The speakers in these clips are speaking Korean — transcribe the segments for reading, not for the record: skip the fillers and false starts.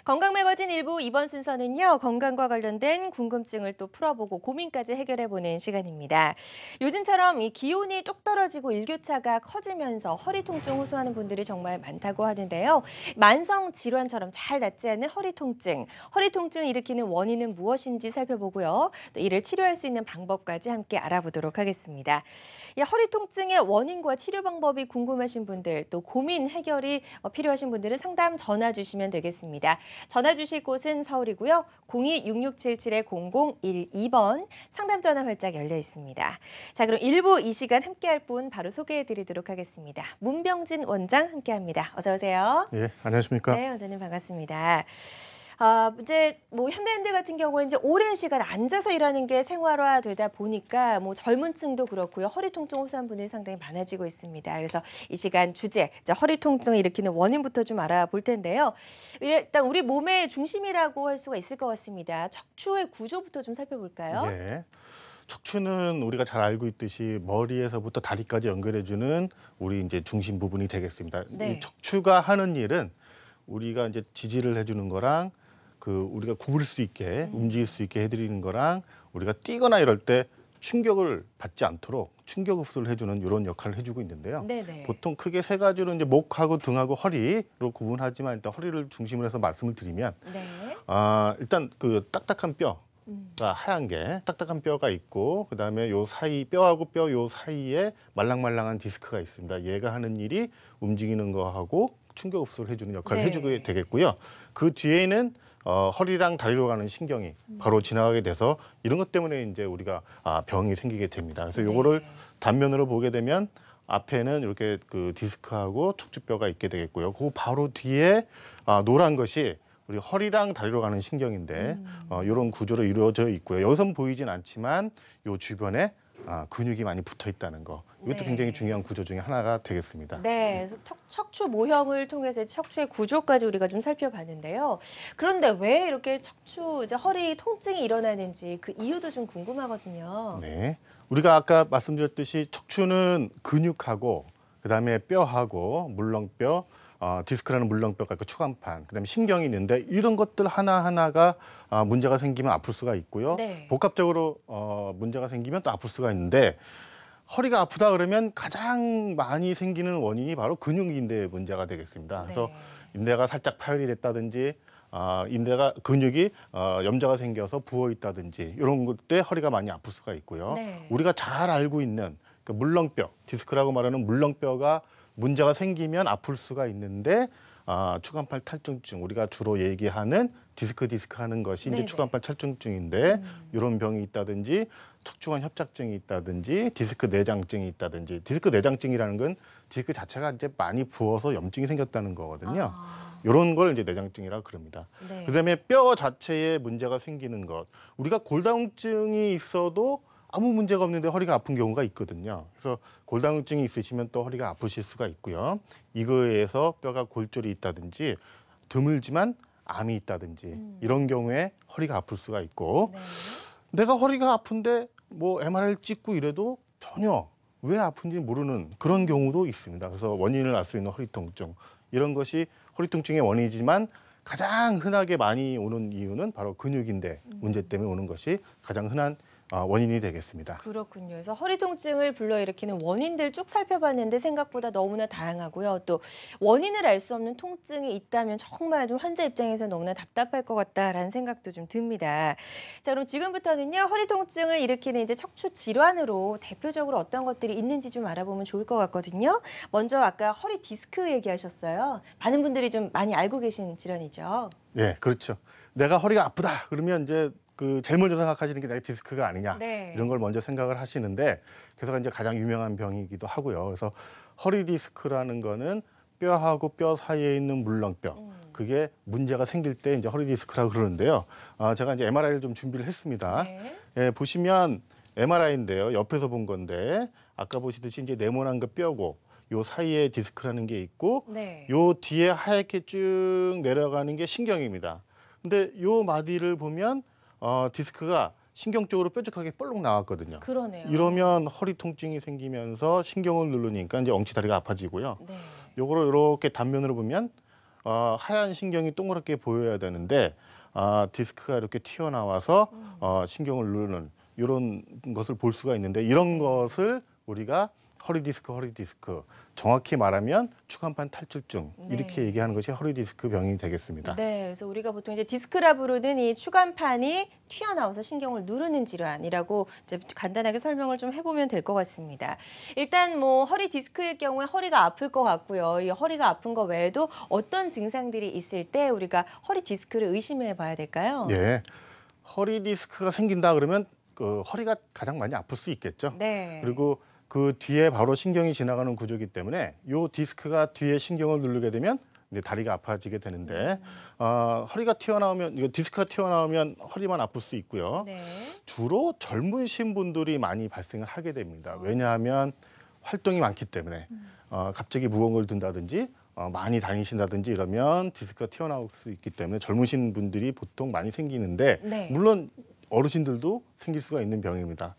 건강매거진 일부 이번 순서는요. 건강과 관련된 궁금증을 또 풀어보고 고민까지 해결해보는 시간입니다. 요즘처럼 이 기온이 뚝 떨어지고 일교차가 커지면서 허리 통증 호소하는 분들이 정말 많다고 하는데요. 만성 질환처럼 잘 낫지 않는 허리 통증을 일으키는 원인은 무엇인지 살펴보고요. 또 이를 치료할 수 있는 방법까지 함께 알아보도록 하겠습니다. 이 허리 통증의 원인과 치료 방법이 궁금하신 분들, 또 고민 해결이 필요하신 분들은 상담 전화 주시면 되겠습니다. 전화 주실 곳은 서울이고요. 02-6677-0012번 상담 전화 활짝 열려 있습니다. 자, 그럼 1부 이 시간 함께할 분 바로 소개해드리도록 하겠습니다. 문병진 원장 함께합니다. 어서 오세요. 예, 안녕하십니까? 네, 원장님 반갑습니다. 이제 현대인들 같은 경우에 이제 오랜 시간 앉아서 일하는 게 생활화되다 보니까 젊은 층도 그렇고요. 허리 통증 호소하는 분들이 상당히 많아지고 있습니다. 그래서 이 시간 주제, 허리 통증을 일으키는 원인부터 좀 알아볼 텐데요. 일단 우리 몸의 중심이라고 할 수가 있을 것 같습니다. 척추의 구조부터 좀 살펴볼까요? 네. 척추는 우리가 잘 알고 있듯이 머리에서부터 다리까지 연결해주는 우리 이제 중심 부분이 되겠습니다. 네. 이 척추가 하는 일은 우리가 이제 지지를 해주는 거랑 우리가 구부릴 수 있게 움직일 수 있게 해드리는 거랑 우리가 뛰거나 이럴 때 충격을 받지 않도록 충격 흡수를 해주는 이런 역할을 해주고 있는데요. 네네. 보통 크게 세 가지로 이제 목하고 등하고 허리로 구분하지만 일단 허리를 중심으로 해서 말씀을 드리면 네. 일단 그 딱딱한 뼈. 하얀 게 딱딱한 뼈가 있고 그다음에 요 사이 뼈하고 뼈 요 사이에 말랑말랑한 디스크가 있습니다. 얘가 하는 일이 움직이는 거하고 충격 흡수를 해주는 역할을 네. 해주게 되겠고요. 그 뒤에는 허리랑 다리로 가는 신경이 바로 지나가게 돼서 이런 것 때문에 이제 우리가 병이 생기게 됩니다. 그래서 요거를 단면으로 보게 되면 앞에는 이렇게 그 디스크하고 척추뼈가 있게 되겠고요. 그 바로 뒤에 노란 것이 우리 허리랑 다리로 가는 신경인데 이런 구조로 이루어져 있고요. 여기선 보이진 않지만 요 주변에 근육이 많이 붙어 있다는 거. 이것도 네. 굉장히 중요한 구조 중에 하나가 되겠습니다. 네, 그래서 척추 모형을 통해서 척추의 구조까지 우리가 좀 살펴봤는데요. 그런데 왜 이렇게 허리 통증이 일어나는지 그 이유도 좀 궁금하거든요. 네. 우리가 아까 말씀드렸듯이 척추는 근육하고 그다음에 뼈하고 물렁뼈, 디스크라는 물렁뼈가 있고 추간판, 그다음에 신경이 있는데 이런 것들 하나하나가 문제가 생기면 아플 수가 있고요. 네. 복합적으로 문제가 생기면 또 아플 수가 있는데 허리가 아프다 그러면 가장 많이 생기는 원인이 바로 근육인대 문제가 되겠습니다. 그래서 네. 인대가 살짝 파열이 됐다든지 근육이 염좌가 생겨서 부어 있다든지 이런 것 때 허리가 많이 아플 수가 있고요. 네. 우리가 잘 알고 있는 그 물렁뼈, 디스크라고 말하는 물렁뼈가 문제가 생기면 아플 수가 있는데 추간팔 탈증증 우리가 주로 얘기하는 디스크 하는 것이 네네. 이제 추간팔 탈증증인데 이런 병이 있다든지 척추관 협착증이 있다든지 디스크 내장증이 있다든지 디스크 내장증이라는 건 디스크 자체가 이제 많이 부어서 염증이 생겼다는 거거든요. 이런 걸 이제 내장증이라고 그럽니다. 네. 그다음에 뼈 자체에 문제가 생기는 것. 우리가 골다공증이 있어도 아무 문제가 없는데 허리가 아픈 경우가 있거든요. 그래서 골다공증이 있으시면 또 허리가 아프실 수가 있고요. 이거에 의해서 뼈가 골절이 있다든지 드물지만 암이 있다든지 이런 경우에 허리가 아플 수가 있고 네. 내가 허리가 아픈데 MRI를 찍고 이래도 전혀 왜 아픈지 모르는 그런 경우도 있습니다. 그래서 원인을 알 수 있는 허리 통증 이런 것이 허리 통증의 원인이지만 가장 흔하게 많이 오는 이유는 바로 근육인대 문제 때문에 오는 것이 가장 흔한 원인이 되겠습니다. 그렇군요. 그래서 허리 통증을 불러일으키는 원인들 쭉 살펴봤는데 생각보다 너무나 다양하고요. 또 원인을 알 수 없는 통증이 있다면 정말 좀 환자 입장에서 너무나 답답할 것 같다라는 생각도 좀 듭니다. 자, 그럼 지금부터는요. 허리 통증을 일으키는 이제 척추 질환으로 대표적으로 어떤 것들이 있는지 좀 알아보면 좋을 것 같거든요. 먼저 아까 허리 디스크 얘기하셨어요. 많은 분들이 좀 많이 알고 계신 질환이죠. 네, 그렇죠. 내가 허리가 아프다 그러면 이제 제일 먼저 생각하시는 게 내가 디스크가 아니냐 네. 이런 걸 먼저 생각을 하시는데 그래서 이제 가장 유명한 병이기도 하고요. 그래서 허리 디스크라는 거는 뼈하고 뼈 사이에 있는 물렁뼈 그게 문제가 생길 때 이제 허리 디스크라고 그러는데요. 제가 이제 MRI를 좀 준비를 했습니다. 네. 예, 보시면 MRI인데요. 옆에서 본 건데 아까 보시듯이 이제 네모난 거 뼈고 요 사이에 디스크라는 게 있고 네. 요 뒤에 하얗게 쭉 내려가는 게 신경입니다. 근데 요 마디를 보면 디스크가 신경 쪽으로 뾰족하게 볼록 나왔거든요. 그러네요. 이러면 허리 통증이 생기면서 신경을 누르니까 이제 엉치다리가 아파지고요. 네. 요거를 이렇게 단면으로 보면 하얀 신경이 동그랗게 보여야 되는데 디스크가 이렇게 튀어나와서 신경을 누르는 이런 것을 볼 수가 있는데 이런 것을 우리가 허리 디스크, 정확히 말하면 추간판 탈출증 이렇게 얘기하는 것이 허리 디스크 병이 되겠습니다. 네, 그래서 우리가 보통 이제 디스크라 부르는 이 추간판이 튀어나와서 신경을 누르는 질환이라고 이제 간단하게 설명을 좀 해보면 될 것 같습니다. 일단 뭐 허리 디스크의 경우에 허리가 아플 것 같고요. 이 허리가 아픈 거 외에도 어떤 증상들이 있을 때 우리가 허리 디스크를 의심해봐야 될까요? 예, 허리 디스크가 생긴다 그러면 그 허리가 가장 많이 아플 수 있겠죠. 네. 그리고 그 뒤에 바로 신경이 지나가는 구조이기 때문에 요 디스크가 뒤에 신경을 누르게 되면 이제 다리가 아파지게 되는데 허리가 튀어나오면 이거 디스크가 튀어나오면 허리만 아플 수 있고요. 네. 주로 젊으신 분들이 많이 발생을 하게 됩니다. 왜냐하면 활동이 많기 때문에 갑자기 무거운 걸 든다든지 많이 다니신다든지 이러면 디스크가 튀어나올 수 있기 때문에 젊으신 분들이 보통 많이 생기는데 네. 물론 어르신들도 생길 수가 있는 병입니다.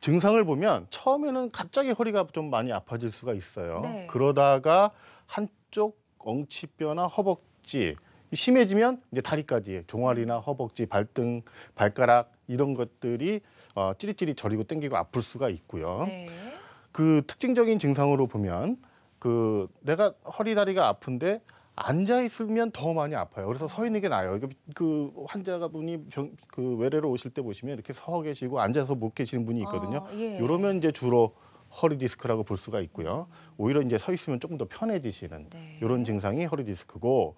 증상을 보면 처음에는 갑자기 허리가 좀 많이 아파질 수가 있어요. 네. 그러다가 한쪽 엉치뼈나 허벅지 심해지면 이제 다리까지 종아리나 허벅지, 발등, 발가락 이런 것들이 찌릿찌릿 저리고 당기고 아플 수가 있고요. 네. 그 특징적인 증상으로 보면 그 내가 허리 다리가 아픈데 앉아 있으면 더 많이 아파요. 그래서 서 있는 게 나아요. 그 환자분이 그 외래로 오실 때 보시면 이렇게 서 계시고 앉아서 못 계시는 분이 있거든요. 예. 이러면 이제 주로 허리 디스크라고 볼 수가 있고요. 오히려 이제 서 있으면 조금 더 편해지시는 네. 이런 증상이 허리 디스크고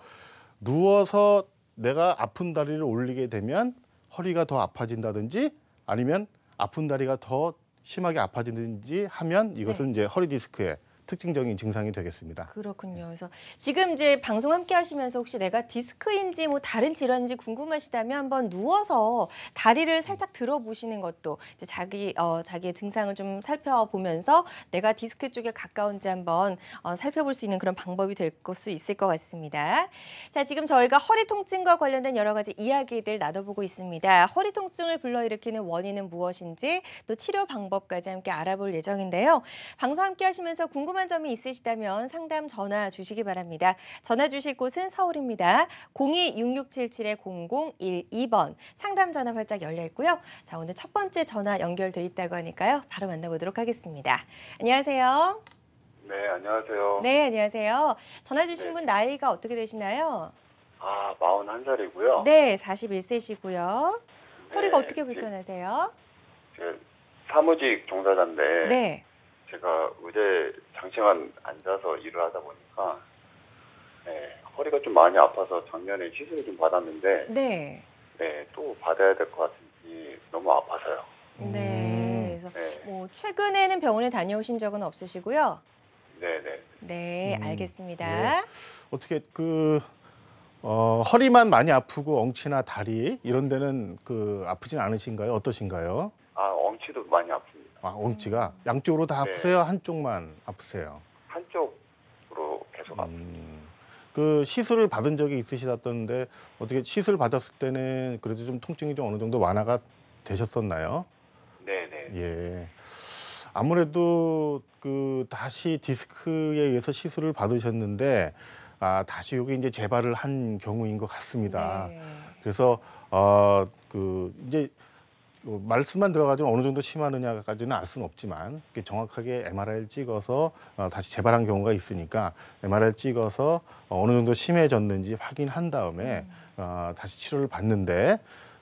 누워서 내가 아픈 다리를 올리게 되면 허리가 더 아파진다든지 아니면 아픈 다리가 더 심하게 아파지든지 하면 이것은 이제 허리 디스크의 특징적인 증상이 되겠습니다. 그렇군요. 그래서 지금 이제 방송 함께 하시면서 혹시 내가 디스크인지 뭐 다른 질환인지 궁금하시다면 한번 누워서 다리를 살짝 들어보시는 것도 이제 자기의 증상을 좀 살펴보면서 내가 디스크 쪽에 가까운지 한번 살펴볼 수 있는 그런 방법이 될 수 있을 것 같습니다. 자, 지금 저희가 허리 통증과 관련된 여러 가지 이야기들 나눠보고 있습니다. 허리 통증을 불러일으키는 원인은 무엇인지 또 치료 방법까지 함께 알아볼 예정인데요. 방송 함께 하시면서 궁금한 점이 있으시다면 상담 전화 주시기 바랍니다. 전화 주실 곳은 서울입니다. 02-6677-0012번 상담 전화 활짝 열려 있고요. 자, 오늘 첫 번째 전화 연결돼 있다고 하니까요. 바로 만나보도록 하겠습니다. 안녕하세요. 네, 안녕하세요. 네, 안녕하세요. 전화 주신 네. 분 나이가 어떻게 되시나요? 41살이고요. 네, 41세시고요. 허리가 네, 어떻게 불편하세요? 제가 사무직 종사자인데 네. 제가 의자에 장시간 앉아서 일을 하다 보니까 허리가 좀 많이 아파서 작년에 시술을 좀 받았는데 네. 또 받아야 될 것 같은지 너무 아파서요. 네. 그래서 네, 뭐 최근에는 병원에 다녀오신 적은 없으시고요. 네. 네, 음, 알겠습니다. 예. 어떻게 허리만 많이 아프고 엉치나 다리 이런 데는 아프진 않으신가요? 어떠신가요? 엉치도 많이 아픕니다. 엉치가 양쪽으로 다 네. 아프세요? 한쪽만 아프세요? 한쪽으로 계속 아픕니다. 그 시술을 받은 적이 있으시다던데 어떻게 시술 받았을 때는 그래도 좀 통증이 좀 어느 정도 완화가 되셨었나요? 네네. 예. 아무래도 다시 디스크에 의해서 시술을 받으셨는데 다시 여기 이제 재발을 한 경우인 것 같습니다. 네. 그래서 이제 말씀만 들어가지고 어느 정도 심하느냐까지는 알 수는 없지만 정확하게 MRI를 찍어서 다시 재발한 경우가 있으니까 MRI를 찍어서 어느 정도 심해졌는지 확인한 다음에 다시 치료를 받는데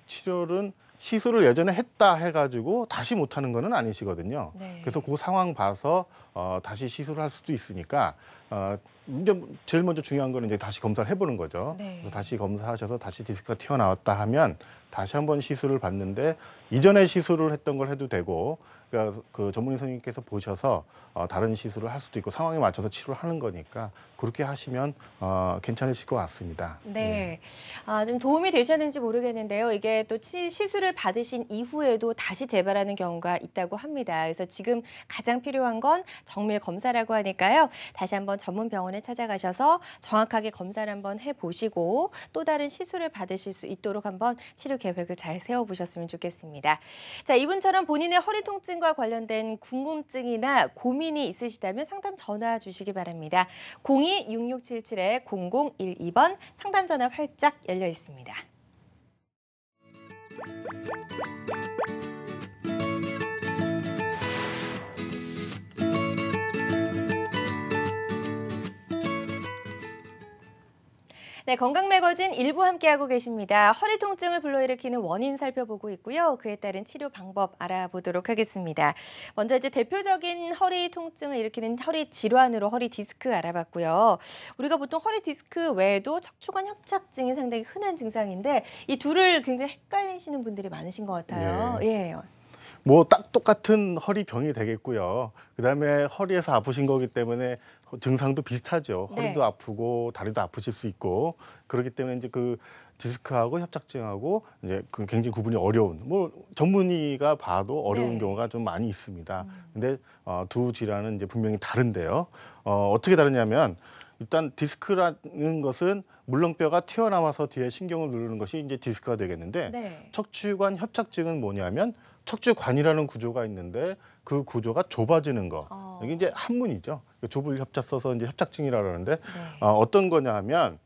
시술을 예전에 했다 해가지고 다시 못하는 거는 아니시거든요. 네. 그래서 그 상황 봐서 다시 시술을 할 수도 있으니까 이제 제일 먼저 중요한 거는 이제 다시 검사를 해보는 거죠. 네. 그래서 다시 검사하셔서 다시 디스크가 튀어나왔다 하면 다시 한번 시술을 받는데 이전에 시술을 했던 걸 해도 되고 그러니까 그 전문의 선생님께서 보셔서 다른 시술을 할 수도 있고 상황에 맞춰서 치료를 하는 거니까 그렇게 하시면 괜찮으실 것 같습니다. 네. 좀 도움이 되셨는지 모르겠는데요. 이게 또 시술을 받으신 이후에도 다시 재발하는 경우가 있다고 합니다. 그래서 지금 가장 필요한 건 정밀 검사라고 하니까요. 다시 한번 한번 전문 병원에 찾아가셔서 정확하게 검사를 한번 해보시고 또 다른 시술을 받으실 수 있도록 한번 치료 계획을 잘 세워보셨으면 좋겠습니다. 자, 이분처럼 본인의 허리 통증과 관련된 궁금증이나 고민이 있으시다면 상담 전화 주시기 바랍니다. 02-6677-0012번 상담 전화 활짝 열려 있습니다. 네, 건강매거진 일부 함께하고 계십니다. 허리 통증을 불러일으키는 원인 살펴보고 있고요. 그에 따른 치료 방법 알아보도록 하겠습니다. 먼저 이제 대표적인 허리 통증을 일으키는 허리 질환으로 허리 디스크 알아봤고요. 우리가 보통 허리 디스크 외에도 척추관 협착증이 상당히 흔한 증상인데 이 둘을 굉장히 헷갈리시는 분들이 많으신 것 같아요. 예. 뭐 딱 똑같은 허리병이 되겠고요. 그다음에 허리에서 아프신 거기 때문에 증상도 비슷하죠. 네. 허리도 아프고 다리도 아프실 수 있고 그렇기 때문에 이제 그 디스크하고 협착증하고 이제 그 굉장히 구분이 어려운 뭐 전문의가 봐도 어려운 네. 경우가 좀 많이 있습니다. 근데 두 질환은 이제 분명히 다른데요. 어떻게 다르냐면 일단 디스크라는 것은 물렁뼈가 튀어나와서 뒤에 신경을 누르는 것이 이제 디스크가 되겠는데 네. 척추관 협착증은 뭐냐면 척추관이라는 구조가 있는데 그 구조가 좁아지는 거. 이게 이제 한문이죠. 좁을 협자 써서 이제 협착증이라고 그러는데 어떤 거냐 하면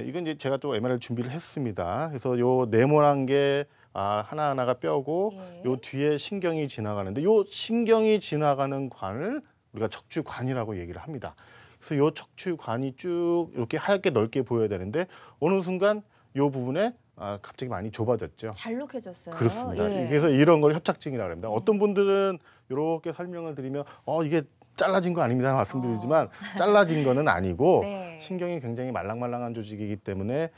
이건 이제 제가 좀 MRI 준비를 했습니다. 그래서 요 네모난 게 하나하나가 뼈고 요 뒤에 신경이 지나가는데 요 신경이 지나가는 관을 우리가 척추관이라고 얘기를 합니다. 그래서 요 척추관이 쭉 이렇게 하얗게 넓게 보여야 되는데 어느 순간 요 부분에 갑자기 많이 좁아졌죠. 잘록해졌어요. 그렇습니다. 예. 그래서 이런 걸 협착증이라고 합니다. 어떤 분들은 이렇게 설명을 드리면 이게 잘라진 거 아닙니다 말씀드리지만 잘라진 거는 아니고 네. 신경이 굉장히 말랑말랑한 조직이기 때문에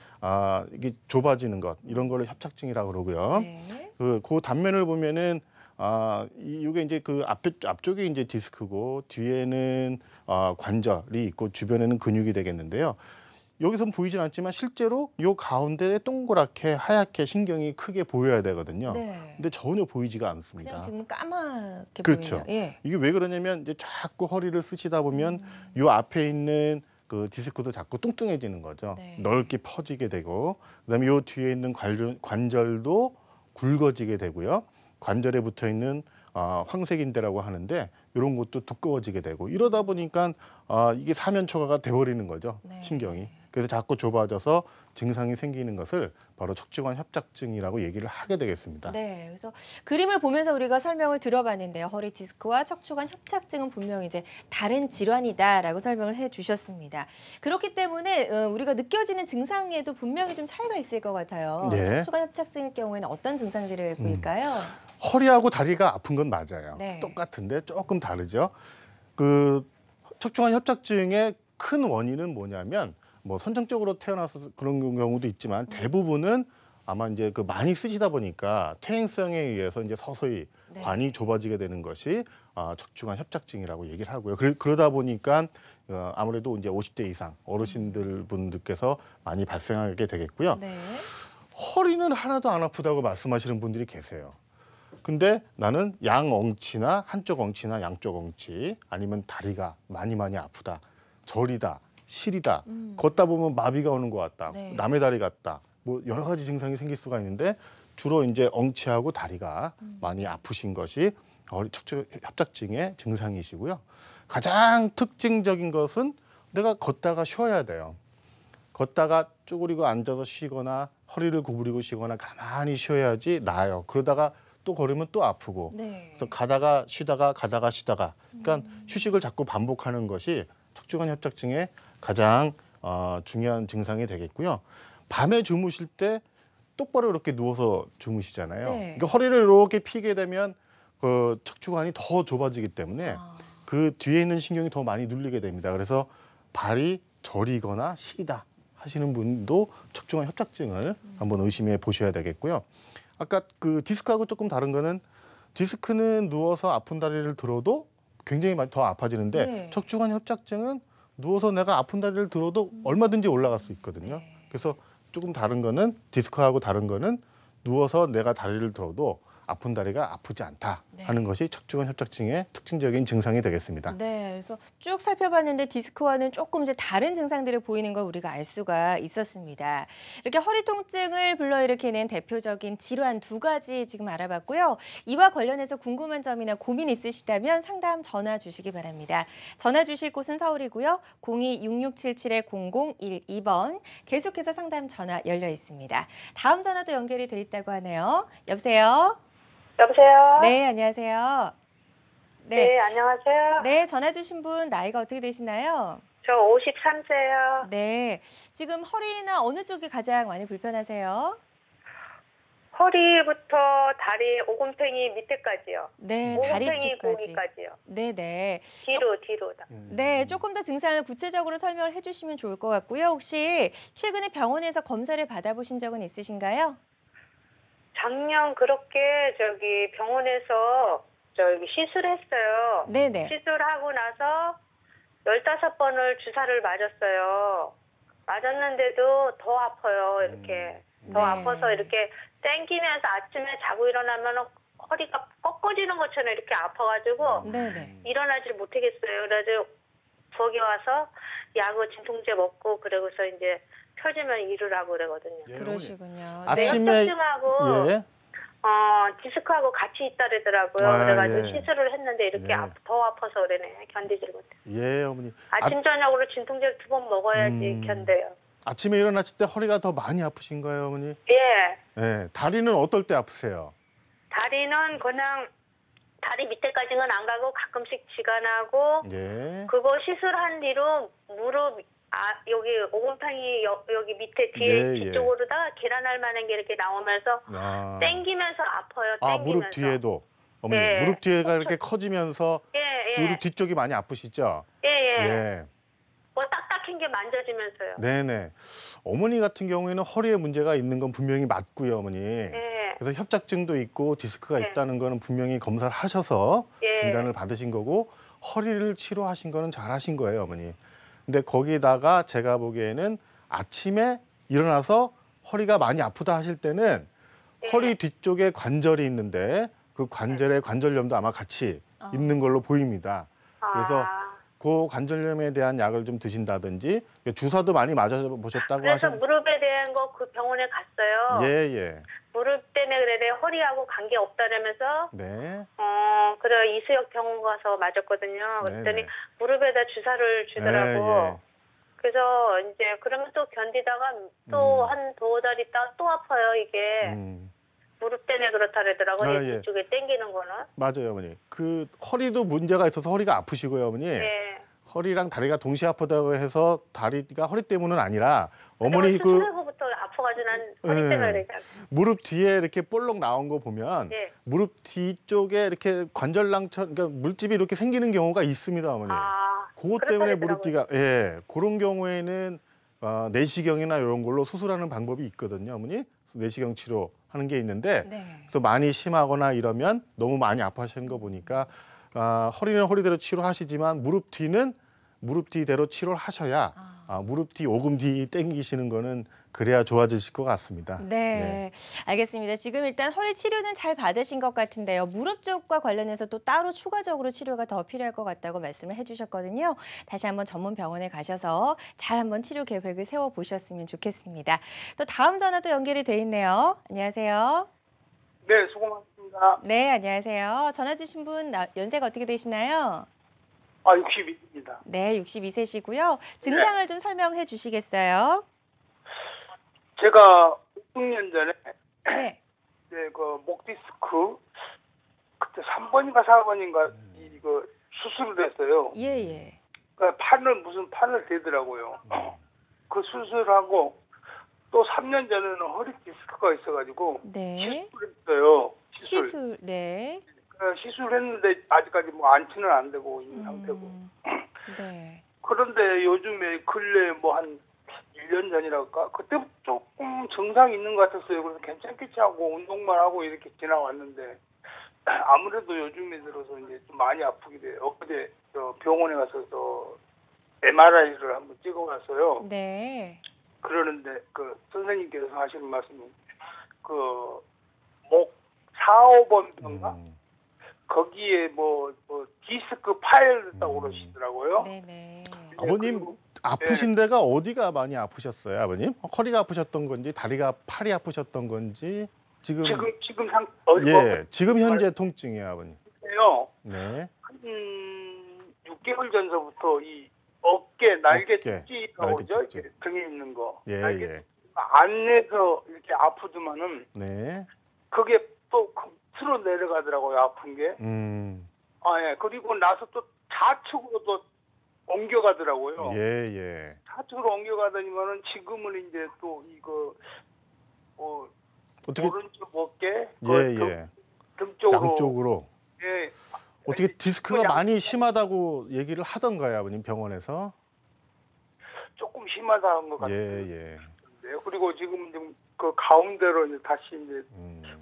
이게 좁아지는 것 이런 거를 협착증이라고 그러고요. 네. 그 단면을 보면은 이게 이제 그 앞쪽에 이제 디스크고 뒤에는 관절이 있고 주변에는 근육이 되겠는데요. 여기선 보이진 않지만 실제로 요 가운데에 동그랗게 하얗게 신경이 크게 보여야 되거든요. 네. 근데 전혀 보이지가 않습니다. 그냥 지금 까맣게 그렇죠. 보이네요. 예. 이게 왜 그러냐면 이제 자꾸 허리를 쓰시다 보면 요 앞에 있는 그 디스크도 자꾸 뚱뚱해지는 거죠. 네. 넓게 퍼지게 되고 그다음에 요 뒤에 있는 관절도 굵어지게 되고요. 관절에 붙어 있는 황색인대라고 하는데 이런 것도 두꺼워지게 되고 이러다 보니까 이게 사면초가가 돼버리는 거죠. 네. 신경이. 그래서 자꾸 좁아져서 증상이 생기는 것을 바로 척추관 협착증이라고 얘기를 하게 되겠습니다. 네, 그래서 그림을 보면서 우리가 설명을 들어봤는데요. 허리 디스크와 척추관 협착증은 분명히 이제 다른 질환이다라고 설명을 해주셨습니다. 그렇기 때문에 우리가 느껴지는 증상에도 분명히 좀 차이가 있을 것 같아요. 네. 척추관 협착증의 경우에는 어떤 증상들을 보일까요? 허리하고 다리가 아픈 건 맞아요. 네. 똑같은데 조금 다르죠. 그 척추관 협착증의 큰 원인은 뭐냐면 뭐 선천적으로 태어나서 그런 경우도 있지만 대부분은 아마 이제 그 많이 쓰시다 보니까 퇴행성에 의해서 이제 서서히 네. 관이 좁아지게 되는 것이 척추관 협착증이라고 얘기를 하고요. 그러다 보니까 아무래도 이제 50대 이상 어르신들 분들께서 많이 발생하게 되겠고요. 네. 허리는 하나도 안 아프다고 말씀하시는 분들이 계세요. 근데 나는 양 엉치나 한쪽 엉치나 양쪽 엉치 아니면 다리가 많이 아프다. 저리다. 시리다. 걷다 보면 마비가 오는 것 같다. 네. 남의 다리 같다. 뭐 여러 가지 증상이 생길 수가 있는데 주로 이제 엉치하고 다리가 많이 아프신 것이 척추 협착증의 증상이시고요. 가장 특징적인 것은 내가 걷다가 쉬어야 돼요. 걷다가 쪼그리고 앉아서 쉬거나 허리를 구부리고 쉬거나 가만히 쉬어야지 나아요. 그러다가 또 걸으면 또 아프고. 네. 그래서 가다가 쉬다가 가다가 쉬다가. 그러니까 휴식을 자꾸 반복하는 것이 척추관 협착증의 가장 중요한 증상이 되겠고요. 밤에 주무실 때 똑바로 이렇게 누워서 주무시잖아요. 네. 그러니까 허리를 이렇게 피게 되면 그 척추관이 더 좁아지기 때문에 그 뒤에 있는 신경이 더 많이 눌리게 됩니다. 그래서 발이 저리거나 시리다 하시는 분도 척추관 협착증을 한번 의심해 보셔야 되겠고요. 아까 그 디스크하고 조금 다른 거는 디스크는 누워서 아픈 다리를 들어도 굉장히 많이 더 아파지는데 네. 척추관 협착증은 누워서 내가 아픈 다리를 들어도 얼마든지 올라갈 수 있거든요. 그래서 조금 다른 거는 디스크하고 다른 거는 누워서 내가 다리를 들어도 아픈 다리가 아프지 않다 네. 하는 것이 척추관 협착증의 특징적인 증상이 되겠습니다. 네, 그래서 쭉 살펴봤는데 디스크와는 조금 이제 다른 증상들을 보이는 걸 우리가 알 수가 있었습니다. 이렇게 허리 통증을 불러일으키는 대표적인 질환 2가지 지금 알아봤고요. 이와 관련해서 궁금한 점이나 고민 있으시다면 상담 전화 주시기 바랍니다. 전화 주실 곳은 서울이고요. 02-6677-0012번. 계속해서 상담 전화 열려 있습니다. 다음 전화도 연결이 돼 있다고 하네요. 여보세요? 여보세요? 네, 안녕하세요. 네, 안녕하세요. 네, 전화 주신 분 나이가 어떻게 되시나요? 저 53세요. 네, 지금 허리나 어느 쪽이 가장 많이 불편하세요? 허리부터 다리 오금팽이 밑에까지요. 네, 다리 오금팽이 쪽까지. 고기까지요. 네. 뒤로 다. 네, 조금 더 증상을 구체적으로 설명을 해주시면 좋을 것 같고요. 혹시 최근에 병원에서 검사를 받아보신 적은 있으신가요? 작년 그렇게 저기 병원에서 저기 시술했어요. 네네. 시술하고 나서 15번을 주사를 맞았어요. 맞았는데도 더 아파요. 이렇게. 더 네. 아파서 이렇게 땡기면서 아침에 자고 일어나면 허리가 꺾어지는 것처럼 이렇게 아파가지고 네네. 일어나질 못하겠어요. 그래서 거기 와서 약을 진통제 먹고 그러고서 이제 펴지면 일으라고 그러거든요. 예, 그러시군요. 아침에 협착증하고 예. 디스크하고 같이 있다 그러더라고요. 아, 그래가지고 예. 시술을 했는데 이렇게 네. 더 아파서 그러네. 견디질 못해. 예, 어머니. 아침 저녁으로 진통제를 2번 먹어야지 견뎌요. 아침에 일어났을 때 허리가 더 많이 아프신 거예요, 어머니? 예. 예. 다리는 어떨 때 아프세요? 다리는 그냥 다리 밑에까지는 안 가고 가끔씩 쥐가 나고 예. 그거 시술한 뒤로 무릎 여기 오금탕이 여기 밑에 뒤에 예, 예. 뒤쪽으로다가 계란알 만한 게 이렇게 나오면서 아. 땡기면서 아파요. 아, 땡기면서. 무릎 뒤에도. 어머니, 예. 무릎 뒤에가 이렇게 커지면서 예. 무릎 뒤쪽이 많이 아프시죠? 예. 예. 뭐 딱딱한 게 만져지면서요. 네네. 어머니 같은 경우에는 허리에 문제가 있는 건 분명히 맞고요, 어머니. 예. 그래서 협착증도 있고 디스크가 네. 있다는 거는 분명히 검사를 하셔서 예. 진단을 받으신 거고 허리를 치료하신 거는 잘하신 거예요, 어머니. 근데 거기다가 제가 보기에는 아침에 일어나서 허리가 많이 아프다 하실 때는 예. 허리 뒤쪽에 관절이 있는데 그 관절에 관절염도 아마 같이 있는 걸로 보입니다. 그래서 그 관절염에 대한 약을 좀 드신다든지 주사도 많이 맞아보셨다고 그래서 하셨. 무릎에 대한 거 그 병원에 갔어요. 예. 무릎 때문에 그래 허리하고 관계 없다라면서 네. 그래 이수역 병원 가서 맞았거든요. 그랬더니 네네. 무릎에다 주사를 주더라고. 그래서 이제 그러면 또 견디다가 또 한 2달 있다가 또 아파요 이게. 무릎 때문에 그렇다 그러더라고요. 예. 이쪽에 당기는 거는. 맞아요, 어머니. 그 허리도 문제가 있어서 허리가 아프시고요, 어머니. 네. 허리랑 다리가 동시에 아프다고 해서 다리가 허리 때문은 아니라 어머니 그 수술하고부터 아파가지고 난 허리 때문에 그러잖아. 무릎 뒤에 이렇게 볼록 나온 거 보면 예. 무릎 뒤쪽에 이렇게 관절낭처럼 그러니까 물집이 이렇게 생기는 경우가 있습니다, 어머니. 그것 때문에 무릎 뒤가 그런 경우에는 내시경이나 이런 걸로 수술하는 방법이 있거든요, 어머니. 내시경 치료하는 게 있는데 그래서 많이 심하거나 이러면 너무 많이 아파하시는 거 보니까 허리는 허리대로 치료하시지만 무릎 뒤는 무릎 뒤대로 치료를 하셔야 무릎 뒤, 오금 뒤 땡기시는 거는 그래야 좋아지실 것 같습니다. 네, 알겠습니다. 지금 일단 허리 치료는 잘 받으신 것 같은데요. 무릎 쪽과 관련해서 또 따로 추가적으로 치료가 더 필요할 것 같다고 말씀을 해주셨거든요. 다시 한번 전문 병원에 가셔서 잘 한번 치료 계획을 세워보셨으면 좋겠습니다. 또 다음 전화도 연결이 돼 있네요. 안녕하세요. 네, 수고 많습니다. 네, 안녕하세요. 전화 주신 분 연세가 어떻게 되시나요? 62입니다. 네, 62세시고요. 증상을 좀 설명해 주시겠어요? 제가 6년 전에 네. 그 목 디스크 그때 3번인가 4번인가 이거 수술을 했어요. 예. 그러니까 무슨 판을 대더라고요. 그 수술하고 또 3년 전에는 허리 디스크가 있어가지고 네. 시술했어요. 시술. 네. 시술했는데 아직까지 뭐 안치는 안 되고 있는 상태고. 네. 그런데 요즘에 근래 뭐 한 1년 전이랄까 그때부터 조금 증상이 있는 것 같았어요. 그래서 괜찮겠지 하고 운동만 하고 이렇게 지나왔는데 아무래도 요즘에 들어서 이제 좀 많이 아프게 돼요. 엊그제 병원에 가서 MRI를 한번 찍어봤어요. 네. 그러는데 그 선생님께서 하시는 말씀이 그 목 4, 5번인가? 거기에 뭐 디스크 파열됐다고 그러시더라고요. 네네. 아버님 그리고- 아프신 데가 어디가 많이 아프셨어요, 아버님? 허리가 아프셨던 건지, 다리가 팔이 아프셨던 건지 지금 지금 예, 지금 현재 통증이에요, 아버님. 요 네, 6개월 전서부터 이 어깨 날개 어깨, 축지가 날개 오죠. 축지. 이렇게 등에 있는 거. 예, 날개 예, 안에서 이렇게 아프지만은 네, 그게 또 끝으로 내려가더라고요. 아픈 게. 예. 그리고 나서 또 좌측으로 또 옮겨가더라고요. 예, 예. 좌측으로 옮겨가더니만은 지금은 이제 또 이거 어떻게 오른쪽 어깨 예. 등 쪽으로 양쪽으로 예. 어떻게 디스크가 양- 많이 심하다고 얘기를 하던가요, 아버님 병원에서? 조금 심하다는 것 예, 같아요. 예. 그리고 지금 좀 그 가운데로 이제 다시 이제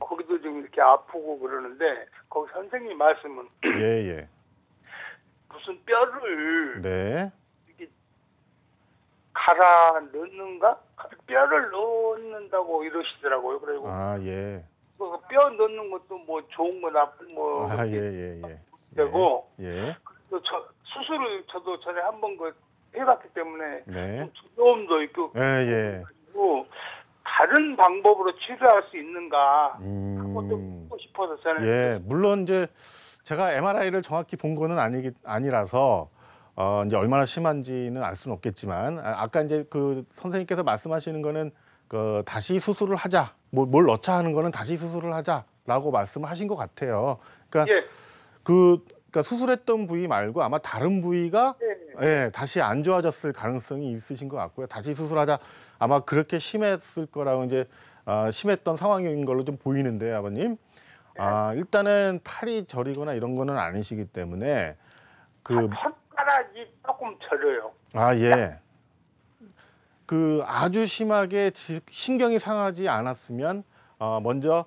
거기도 좀 이렇게 아프고 그러는데 거기 선생님 말씀은 예, 예. 무슨 뼈를 네. 이렇게 갈아 넣는가? 뼈를 넣는다고 이러시더라고요. 그리고 아, 예. 그 뼈 넣는 것도 뭐 좋은 거 나쁜 거 아, 예, 예, 예. 되고 예. 또 수술을 저도 전에 한번 그 해봤기 때문에 네. 좀 두려움도 있고 예, 예. 그리고 다른 방법으로 치료할 수 있는가 하고 좀 음. 묻고 싶어서 저는 예, 물론 이제 제가 MRI를 정확히 본 거는 아니라서 이제 얼마나 심한지는 알 수는 없겠지만 아까 이제 그 선생님께서 말씀하시는 거는 그 다시 수술을 하자, 뭘 넣자 하는 거는 다시 수술을 하자라고 말씀을 하신 것 같아요. 그러니까 예. 그러니까 수술했던 부위 말고 아마 다른 부위가 예. 예, 다시 안 좋아졌을 가능성이 있으신 것 같고요. 다시 수술하자 아마 그렇게 심했을 거라고 이제 심했던 상황인 걸로 좀 보이는데 아버님. 일단은 팔이 저리거나 이런 거는 아니시기 때문에 손가락이 조금 저려요. 예. 그 아주 심하게 신경이 상하지 않았으면 먼저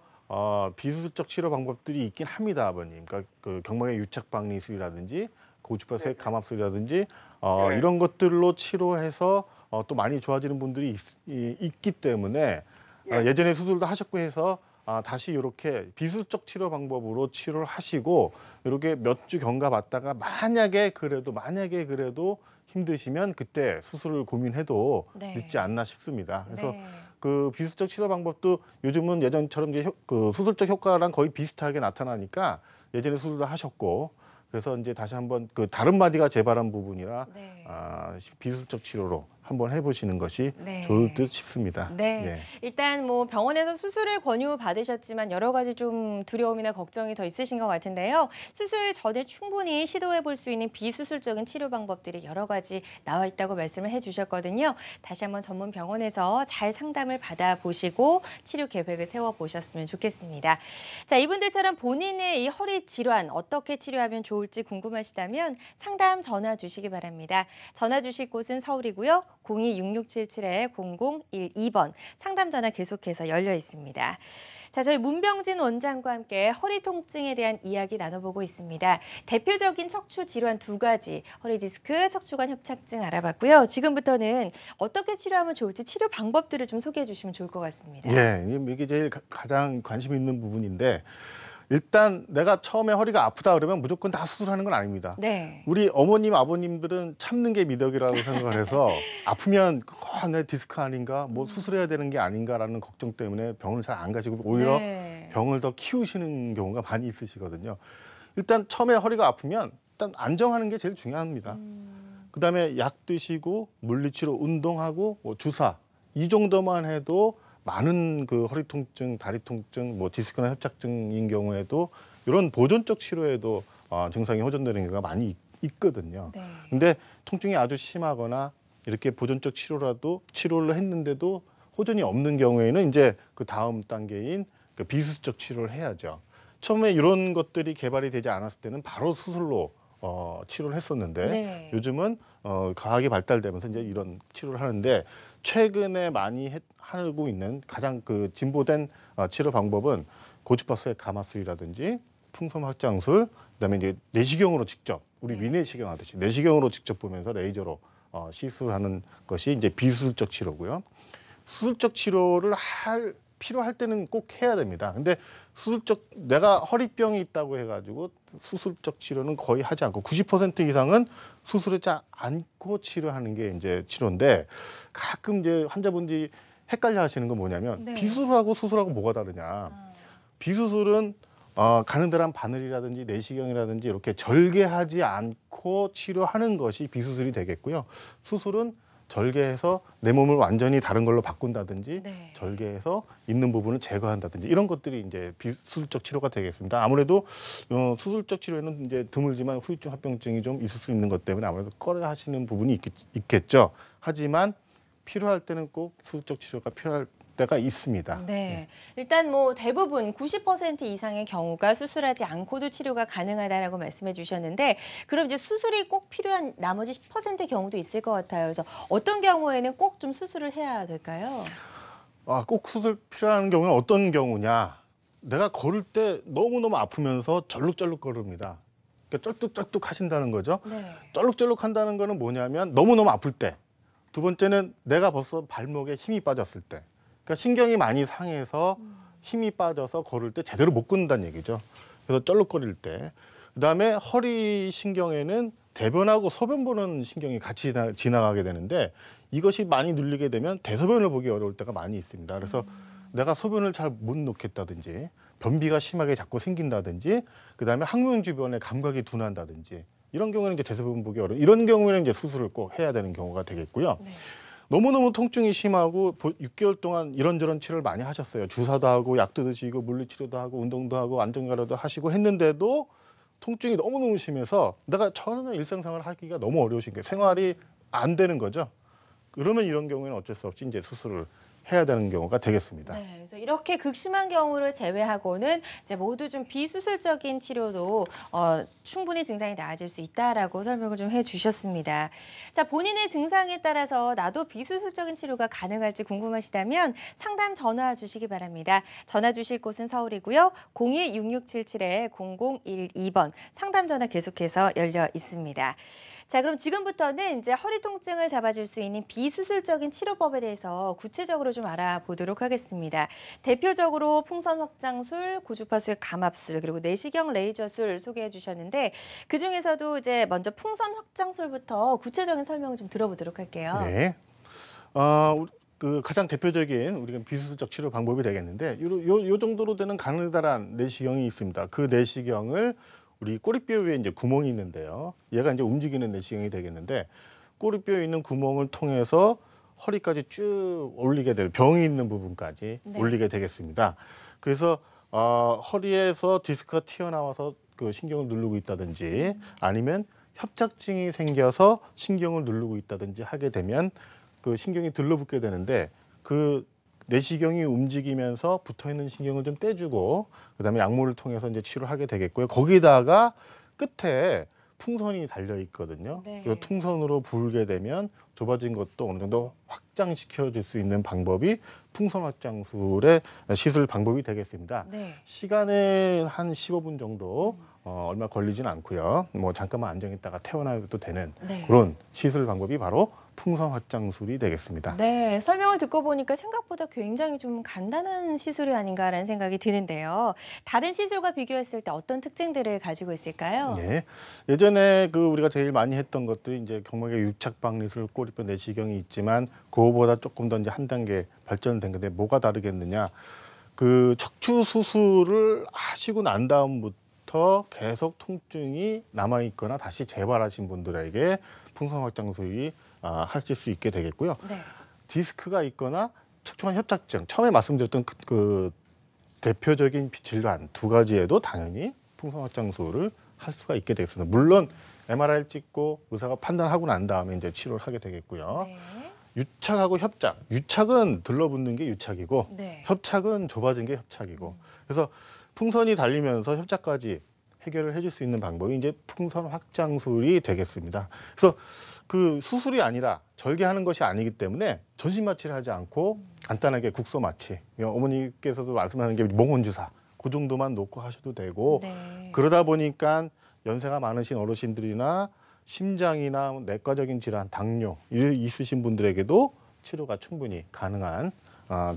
비수술적 치료 방법들이 있긴 합니다, 아버님. 그러니까 그 경막의 유착 박리술이라든지 고주파색 감압술이라든지 네. 이런 것들로 치료해서 또 많이 좋아지는 분들이 있기 때문에 예전에 수술도 하셨고 해서 다시 이렇게 비수술적 치료 방법으로 치료를 하시고 이렇게 몇 주 경과 받다가 만약에 그래도 힘드시면 그때 수술을 고민해도 네. 늦지 않나 싶습니다. 그래서 네. 그 비수술적 치료 방법도 요즘은 예전처럼 이제 그 수술적 효과랑 거의 비슷하게 나타나니까 예전에 수술도 하셨고 그래서 이제 다시 한번 그 다른 마디가 재발한 부분이라 네. 비수술적 치료로 한번 해보시는 것이 네. 좋을 듯 싶습니다. 네. 예. 일단 뭐 병원에서 수술을 권유받으셨지만 여러 가지 좀 두려움이나 걱정이 더 있으신 것 같은데요. 수술 전에 충분히 시도해 볼 수 있는 비수술적인 치료 방법들이 여러 가지 나와 있다고 말씀을 해주셨거든요. 다시 한번 전문 병원에서 잘 상담을 받아보시고 치료 계획을 세워보셨으면 좋겠습니다. 자, 이분들처럼 본인의 이 허리 질환 어떻게 치료하면 좋을지 궁금하시다면 상담 전화 주시기 바랍니다. 전화 주실 곳은 서울이고요. 02-6677-0012번 상담 전화 계속해서 열려 있습니다. 자, 저희 문병진 원장과 함께 허리 통증에 대한 이야기 나눠보고 있습니다. 대표적인 척추 질환 2가지, 허리 디스크, 척추관 협착증 알아봤고요. 지금부터는 어떻게 치료하면 좋을지 치료 방법들을 좀 소개해 주시면 좋을 것 같습니다. 예, 이게 제일 가장 관심 있는 부분인데 일단 내가 처음에 허리가 아프다 그러면 무조건 다 수술하는 건 아닙니다. 네. 우리 어머님, 아버님들은 참는 게 미덕이라고 생각을 해서 아프면 내 디스크 아닌가, 뭐 수술해야 되는 게 아닌가라는 걱정 때문에 병원을 잘 안 가시고 오히려 네. 병을 더 키우시는 경우가 많이 있으시거든요. 일단 처음에 허리가 아프면 일단 안정하는 게 제일 중요합니다. 그다음에 약 드시고 물리치료 운동하고 뭐 주사 이 정도만 해도 많은 그 허리 통증, 다리 통증, 뭐 디스크나 협착증인 경우에도 이런 보존적 치료에도 증상이 호전되는 경우가 많이 있거든요. 네. 근데 통증이 아주 심하거나 이렇게 보존적 치료를 했는데도 호전이 없는 경우에는 이제 그 다음 단계인 그 비수술적 치료를 해야죠. 처음에 이런 것들이 개발이 되지 않았을 때는 바로 수술로 치료를 했었는데 네. 요즘은 과학이 발달되면서 이제 이런 치료를 하는데 최근에 많이 하고 있는 가장 그 진보된 치료 방법은 고주파수의 감압술이라든지 풍선 확장술, 그다음에 이제 내시경으로 직접 우리 네. 위내시경 하듯이 내시경으로 직접 보면서 레이저로 시술하는 것이 이제 비수술적 치료고요. 수술적 치료를 할 필요할 때는 꼭 해야 됩니다. 근데 수술적 내가 허리병이 있다고 해가지고 수술적 치료는 거의 하지 않고 90% 이상은 수술하지 않고 치료하는 게 이제 치료인데 가끔 이제 환자분들이 헷갈려 하시는 건 뭐냐면 네. 비수술하고 수술하고 뭐가 다르냐. 비수술은 가는 데란 바늘이라든지 내시경이라든지 이렇게 절개하지 않고 치료하는 것이 비수술이 되겠고요. 수술은 절개해서 내 몸을 완전히 다른 걸로 바꾼다든지 네. 절개해서 있는 부분을 제거한다든지 이런 것들이 이제 비수술적 치료가 되겠습니다. 아무래도 수술적 치료에는 이제 드물지만 후유증 합병증이 좀 있을 수 있는 것 때문에 아무래도 꺼려 하시는 부분이 있겠죠. 하지만 필요할 때는 꼭 수술적 치료가 필요할 때가 있습니다. 네. 일단 뭐 대부분 90% 이상의 경우가 수술하지 않고도 치료가 가능하다라고 말씀해 주셨는데 그럼 이제 수술이 꼭 필요한 나머지 10%의 경우도 있을 것 같아요. 그래서 어떤 경우에는 꼭 좀 수술을 해야 될까요? 꼭 수술 필요한 경우는 어떤 경우냐? 내가 걸을 때 너무너무 아프면서 절룩절룩 걸읍니다. 그러니까 쩔뚝쩔뚝 하신다는 거죠. 네. 쩔룩쩔룩 한다는 거는 뭐냐면 너무너무 아플 때. 두 번째는 내가 벌써 발목에 힘이 빠졌을 때. 그러니까 신경이 많이 상해서 힘이 빠져서 걸을 때 제대로 못 걷는다는 얘기죠. 그래서 쩔룩거릴 때. 그다음에 허리 신경에는 대변하고 소변 보는 신경이 같이 지나가게 되는데 이것이 많이 눌리게 되면 대소변을 보기 어려울 때가 많이 있습니다. 그래서 내가 소변을 잘 못 놓겠다든지 변비가 심하게 자꾸 생긴다든지 그다음에 항문 주변에 감각이 둔한다든지 이런 경우에는 이제 대소변 보기 어려워. 이런 경우에는 이제 수술을 꼭 해야 되는 경우가 되겠고요. 네. 너무너무 통증이 심하고 6개월 동안 이런저런 치료를 많이 하셨어요. 주사도 하고 약도 드시고 물리치료도 하고 운동도 하고 안정가려도 하시고 했는데도 통증이 너무너무 심해서 내가 전혀 일상생활을 하기가 너무 어려우신 거예요. 생활이 안 되는 거죠. 그러면 이런 경우에는 어쩔 수 없이 이제 수술을 해야 되는 경우가 되겠습니다. 네, 그래서 이렇게 극심한 경우를 제외하고는 이제 모두 좀 비수술적인 치료도 충분히 증상이 나아질 수 있다라고 설명을 좀 해주셨습니다. 자, 본인의 증상에 따라서 나도 비수술적인 치료가 가능할지 궁금하시다면 상담 전화 주시기 바랍니다. 전화 주실 곳은 서울이고요. 02-6677-0012번 상담 전화 계속해서 열려 있습니다. 자, 그럼 지금부터는 이제 허리 통증을 잡아줄 수 있는 비수술적인 치료법에 대해서 구체적으로 좀 알아보도록 하겠습니다. 대표적으로 풍선 확장술, 고주파수의 감압술, 그리고 내시경 레이저술 소개해 주셨는데 그중에서도 이제 먼저 풍선 확장술부터 구체적인 설명을 좀 들어보도록 할게요. 네. 그 가장 대표적인 우리가 비수술적 치료 방법이 되겠는데 요 정도로 되는 가느다란 내시경이 있습니다. 그 내시경을 우리 꼬리뼈 위에 이제 구멍이 있는데요. 얘가 이제 움직이는 내시경이 되겠는데 꼬리뼈에 있는 구멍을 통해서 허리까지 쭉 올리게 될 병이 있는 부분까지 네. 올리게 되겠습니다. 그래서 허리에서 디스크가 튀어나와서 그 신경을 누르고 있다든지 아니면 협착증이 생겨서 신경을 누르고 있다든지 하게 되면 그 신경이 들러붙게 되는데 그 내시경이 움직이면서 붙어있는 신경을 좀 떼주고 그다음에 약물을 통해서 이제 치료하게 되겠고요. 거기다가 끝에 풍선이 달려 있거든요. 네. 그 풍선으로 불게 되면 좁아진 것도 어느 정도 확장시켜 줄 수 있는 방법이 풍선 확장술의 시술 방법이 되겠습니다. 네. 시간은 한 15분 정도 얼마 걸리진 않고요. 뭐 잠깐만 안정있다가 퇴원해도 되는 네. 그런 시술 방법이 바로 풍선 확장술이 되겠습니다. 네, 설명을 듣고 보니까 생각보다 굉장히 좀 간단한 시술이 아닌가라는 생각이 드는데요. 다른 시술과 비교했을 때 어떤 특징들을 가지고 있을까요? 예. 예전에 그 우리가 제일 많이 했던 것들이 이제 경막의 유착박리술, 꼬리뼈 내시경이 있지만 그거보다 조금 더 이제 한 단계 발전된 건데 뭐가 다르겠느냐? 그 척추 수술을 하시고 난 다음부터 계속 통증이 남아 있거나 다시 재발하신 분들에게 풍선 확장술이 하실 수 있게 되겠고요. 네. 디스크가 있거나 척추관 협착증, 처음에 말씀드렸던 그 대표적인 질환 두 가지에도 당연히 풍선 확장술을 할 수가 있게 되겠습니다. 물론 MRI를 찍고 의사가 판단하고 난 다음에 이제 치료를 하게 되겠고요. 네. 유착하고 협착, 유착은 들러붙는 게 유착이고 네. 협착은 좁아진 게 협착이고 그래서 풍선이 달리면서 협착까지 해결을 해줄 수 있는 방법이 이제 풍선 확장술이 되겠습니다. 그래서 그 수술이 아니라 절개하는 것이 아니기 때문에 전신 마취를 하지 않고 간단하게 국소 마취, 어머니께서도 말씀하는 게 몽혼 주사 그 정도만 놓고 하셔도 되고 네. 그러다 보니까 연세가 많으신 어르신들이나 심장이나 내과적인 질환, 당뇨 있으신 분들에게도 치료가 충분히 가능한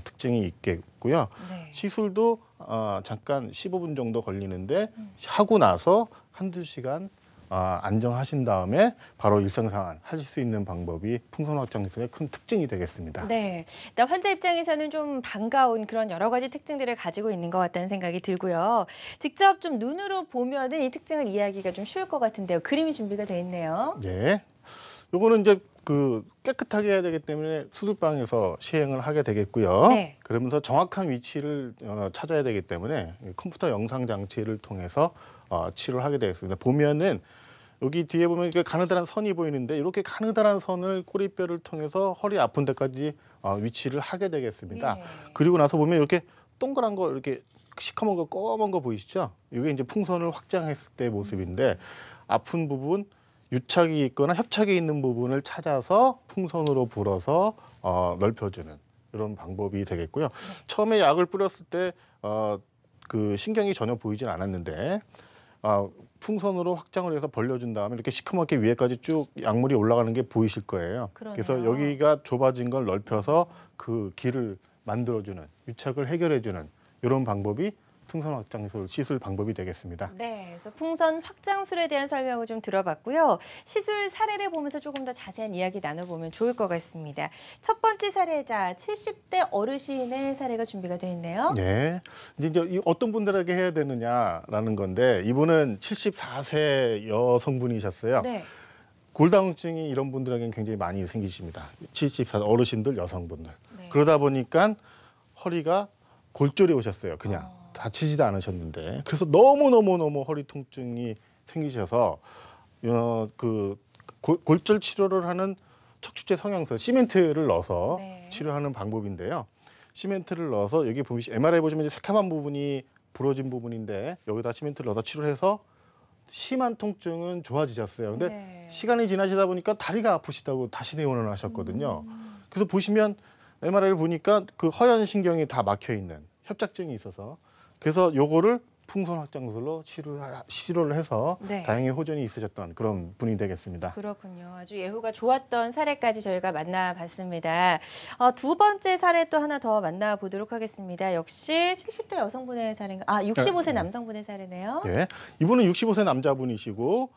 특징이 있겠고요. 네. 시술도 잠깐 15분 정도 걸리는데 하고 나서 한두 시간 안정하신 다음에 바로 일상생활 하실 수 있는 방법이 풍선 확장 기술의 큰 특징이 되겠습니다. 네, 일단 환자 입장에서는 좀 반가운 그런 여러 가지 특징들을 가지고 있는 것 같다는 생각이 들고요. 직접 좀 눈으로 보면은 이 특징을 이해하기가 좀 쉬울 것 같은데요. 그림이 준비가 돼 있네요. 예. 요거는 이제 깨끗하게 해야 되기 때문에 수술방에서 시행을 하게 되겠고요. 네. 그러면서 정확한 위치를 찾아야 되기 때문에 컴퓨터 영상 장치를 통해서 치료를 하게 되겠습니다. 보면은 여기 뒤에 보면 이렇게 가느다란 선이 보이는데 이렇게 가느다란 선을 꼬리뼈를 통해서 허리 아픈 데까지 위치를 하게 되겠습니다. 네. 그리고 나서 보면 이렇게 동그란 거 이렇게 시커먼 거 검은 거 보이시죠? 이게 이제 풍선을 확장했을 때의 모습인데 아픈 부분 유착이 있거나 협착이 있는 부분을 찾아서 풍선으로 불어서 넓혀주는 이런 방법이 되겠고요. 처음에 약을 뿌렸을 때 그 신경이 전혀 보이진 않았는데 풍선으로 확장을 해서 벌려준 다음에 이렇게 시커멓게 위에까지 쭉 약물이 올라가는 게 보이실 거예요. 그러네요. 그래서 여기가 좁아진 걸 넓혀서 그 길을 만들어주는 유착을 해결해주는 이런 방법이 풍선 확장 시술 방법이 되겠습니다. 네, 그래서 풍선 확장술에 대한 설명을 좀 들어봤고요. 시술 사례를 보면서 조금 더 자세한 이야기 나눠보면 좋을 것 같습니다. 첫 번째 사례자 70대 어르신의 사례가 준비가 되어 있네요. 네, 이제 어떤 분들에게 해야 되느냐라는 건데 이분은 74세 여성분이셨어요. 네. 골다공증이 이런 분들에게는 굉장히 많이 생기십니다. 74세 어르신들, 여성분들. 네. 그러다 보니까 허리가 골절이 오셨어요. 그냥 다치지도 않으셨는데 그래서 너무 허리 통증이 생기셔서 골절 치료를 하는 척추제 성형술 시멘트를 넣어서 네. 치료하는 방법인데요. 시멘트를 넣어서 여기 보시면 MRI 보시면 이제 새카만 부분이 부러진 부분인데 여기다 시멘트를 넣어서 치료를 해서 심한 통증은 좋아지셨어요. 근데 네. 시간이 지나시다 보니까 다리가 아프시다고 다시 내원을 하셨거든요. 그래서 보시면 MRI를 보니까 그 허연 신경이 다 막혀 있는 협착증이 있어서 그래서 요거를 풍선 확장술로 치료를 해서 네. 다행히 호전이 있으셨던 그런 분이 되겠습니다. 그렇군요. 아주 예후가 좋았던 사례까지 저희가 만나봤습니다. 두 번째 사례 또 하나 더 만나보도록 하겠습니다. 역시 70대 여성분의 사례인가? 65세 남성분의 사례네요. 예, 이분은 65세 남자분이시고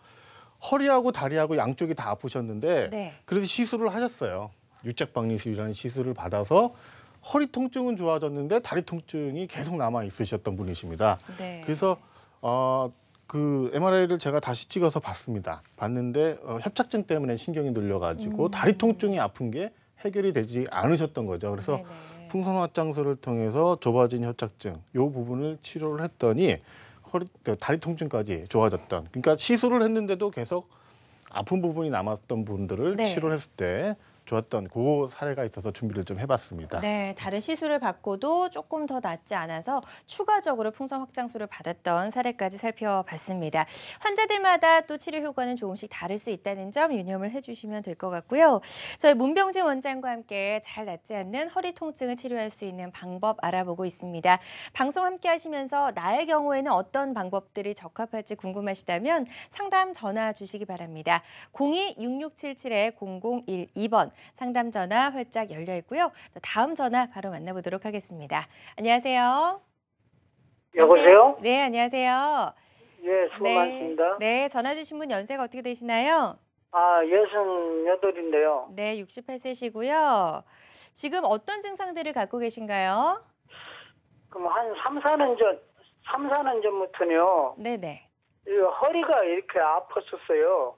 허리하고 다리하고 양쪽이 다 아프셨는데 네. 그래서 시술을 하셨어요. 유착박리술이라는 시술을 받아서 허리 통증은 좋아졌는데 다리 통증이 계속 남아 있으셨던 분이십니다. 네. 그래서 그 MRI를 제가 다시 찍어서 봤습니다. 봤는데 협착증 때문에 신경이 눌려가지고 다리 통증이 아픈 게 해결이 되지 않으셨던 거죠. 그래서 네네. 풍선 확장술을 통해서 좁아진 협착증 이 부분을 치료를 했더니 다리 통증까지 좋아졌던. 그러니까 시술을 했는데도 계속 아픈 부분이 남았던 분들을 네. 치료를 했을 때 좋았던 그 사례가 있어서 준비를 좀 해봤습니다. 네, 다른 시술을 받고도 조금 더 낫지 않아서 추가적으로 풍선 확장술을 받았던 사례까지 살펴봤습니다. 환자들마다 또 치료 효과는 조금씩 다를 수 있다는 점 유념을 해주시면 될 것 같고요. 저희 문병진 원장과 함께 잘 낫지 않는 허리 통증을 치료할 수 있는 방법 알아보고 있습니다. 방송 함께 하시면서 나의 경우에는 어떤 방법들이 적합할지 궁금하시다면 상담 전화 주시기 바랍니다. 02-6677-0012번 상담 전화 활짝 열려 있고요. 또 다음 전화 바로 만나보도록 하겠습니다. 안녕하세요. 여보세요? 네, 안녕하세요. 예, 수고 많습니다. 네, 전화 주신 분 연세가 어떻게 되시나요? 68인데요. 네, 68세시고요. 지금 어떤 증상들을 갖고 계신가요? 그럼 한 3, 4년 전부터는요. 네네. 이 허리가 이렇게 아팠었어요.